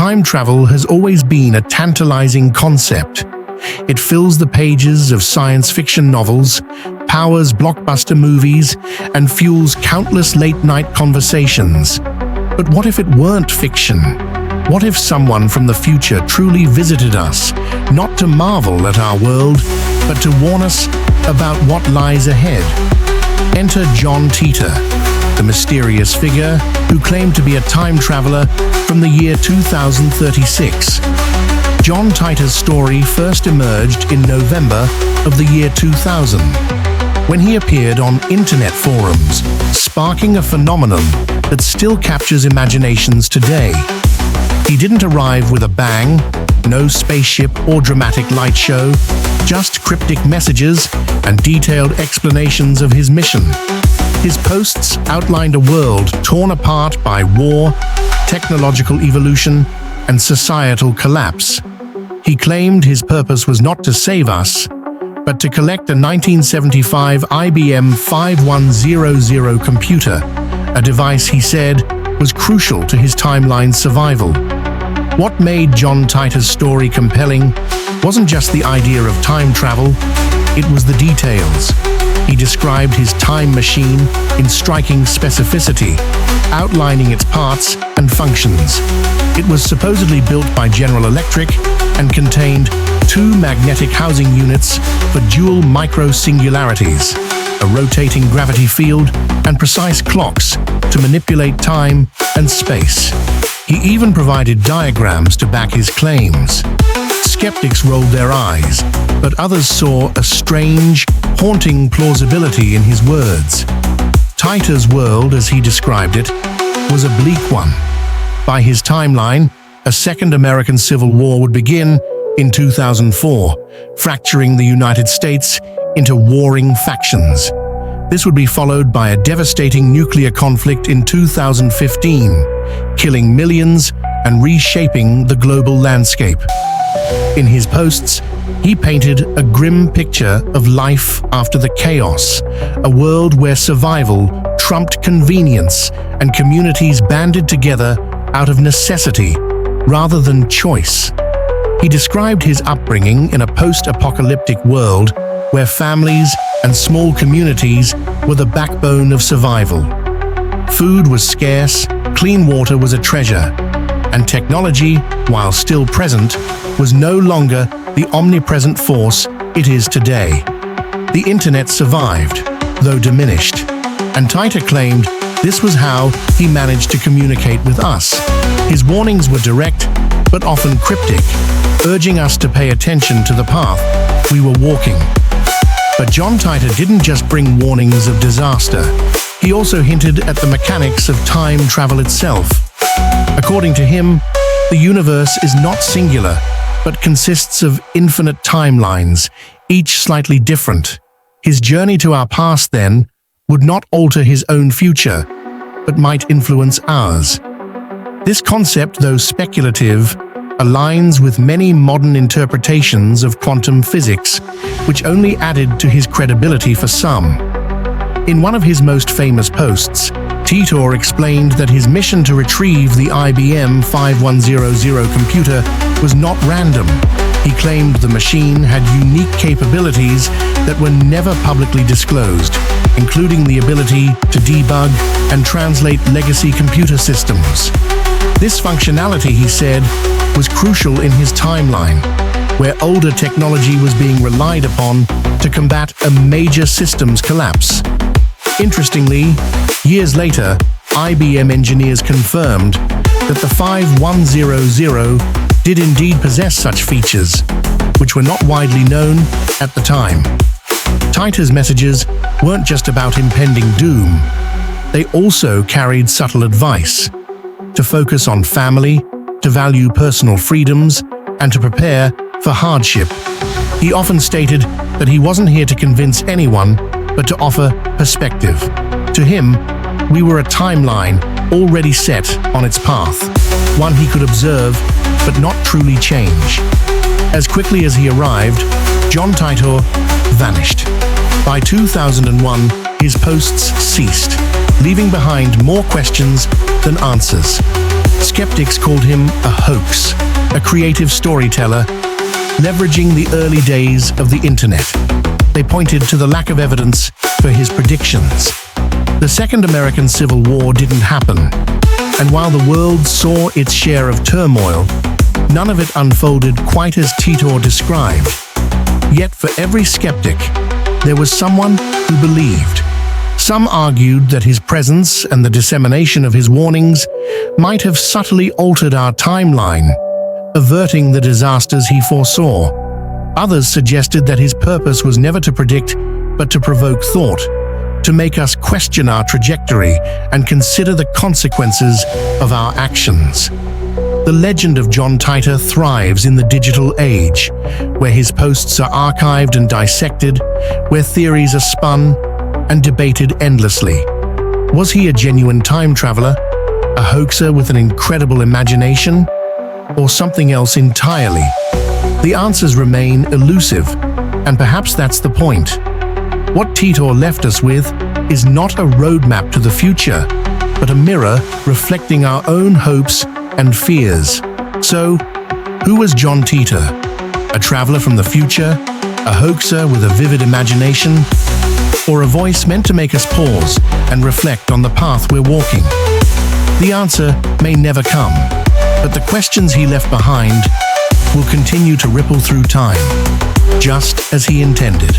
time travel has always been a tantalizing concept. It fills the pages of science fiction novels, powers blockbuster movies, and fuels countless late-night conversations. But what if it weren't fiction? What if someone from the future truly visited us, not to marvel at our world, but to warn us about what lies ahead? Enter John Titor, the mysterious figure who claimed to be a time traveler from the year 2036. John Titor's story first emerged in November of the year 2000, when he appeared on internet forums, sparking a phenomenon that still captures imaginations today. He didn't arrive with a bang, no spaceship or dramatic light show, just cryptic messages and detailed explanations of his mission. His posts outlined a world torn apart by war, technological evolution, and societal collapse. He claimed his purpose was not to save us, but to collect a 1975 IBM 5100 computer, a device he said was crucial to his timeline's survival. What made John Titor's story compelling wasn't just the idea of time travel, it was the details. He described his time machine in striking specificity, outlining its parts and functions. It was supposedly built by General Electric and contained 2 magnetic housing units for dual micro-singularities, a rotating gravity field, and precise clocks to manipulate time and space. He even provided diagrams to back his claims. Skeptics rolled their eyes, but others saw a strange, haunting plausibility in his words. Titor's world, as he described it, was a bleak one. By his timeline, a second American Civil War would begin in 2004, fracturing the United States into warring factions. This would be followed by a devastating nuclear conflict in 2015, killing millions and reshaping the global landscape. In his posts, he painted a grim picture of life after the chaos, a world where survival trumped convenience and communities banded together out of necessity rather than choice. He described his upbringing in a post-apocalyptic world where families and small communities were the backbone of survival. Food was scarce, clean water was a treasure, and technology, while still present, was no longer the omnipresent force it is today. The internet survived, though diminished, and Titor claimed this was how he managed to communicate with us. His warnings were direct, but often cryptic, urging us to pay attention to the path we were walking. But John Titor didn't just bring warnings of disaster. He also hinted at the mechanics of time travel itself. According to him, the universe is not singular, but consists of infinite timelines, each slightly different. His journey to our past, then, would not alter his own future, but might influence ours. This concept, though speculative, aligns with many modern interpretations of quantum physics, which only added to his credibility for some. In one of his most famous posts, Titor explained that his mission to retrieve the IBM 5100 computer was not random. He claimed the machine had unique capabilities that were never publicly disclosed, including the ability to debug and translate legacy computer systems. This functionality, he said, was crucial in his timeline, where older technology was being relied upon to combat a major systems collapse. Interestingly, years later, IBM engineers confirmed that the 5100 did indeed possess such features, which were not widely known at the time. Titor's messages weren't just about impending doom. They also carried subtle advice: to focus on family, to value personal freedoms, and to prepare for hardship. He often stated that he wasn't here to convince anyone, but to offer perspective. To him, we were a timeline already set on its path, one he could observe but not truly change. As quickly as he arrived, John Titor vanished. By 2001, his posts ceased, leaving behind more questions than answers. Skeptics called him a hoax, a creative storyteller, leveraging the early days of the internet. They pointed to the lack of evidence for his predictions. The Second American Civil War didn't happen, and while the world saw its share of turmoil, none of it unfolded quite as Titor described. Yet for every skeptic, there was someone who believed. Some argued that his presence and the dissemination of his warnings might have subtly altered our timeline, averting the disasters he foresaw. Others suggested that his purpose was never to predict, but to provoke thought, to make us question our trajectory and consider the consequences of our actions. The legend of John Titor thrives in the digital age, where his posts are archived and dissected, where theories are spun and debated endlessly. Was he a genuine time traveler, a hoaxer with an incredible imagination, or something else entirely? The answers remain elusive, and perhaps that's the point. What Titor left us with is not a roadmap to the future, but a mirror reflecting our own hopes and fears. So, who was John Titor? A traveler from the future? A hoaxer with a vivid imagination? Or a voice meant to make us pause and reflect on the path we're walking? The answer may never come, but the questions he left behind will continue to ripple through time, just as he intended.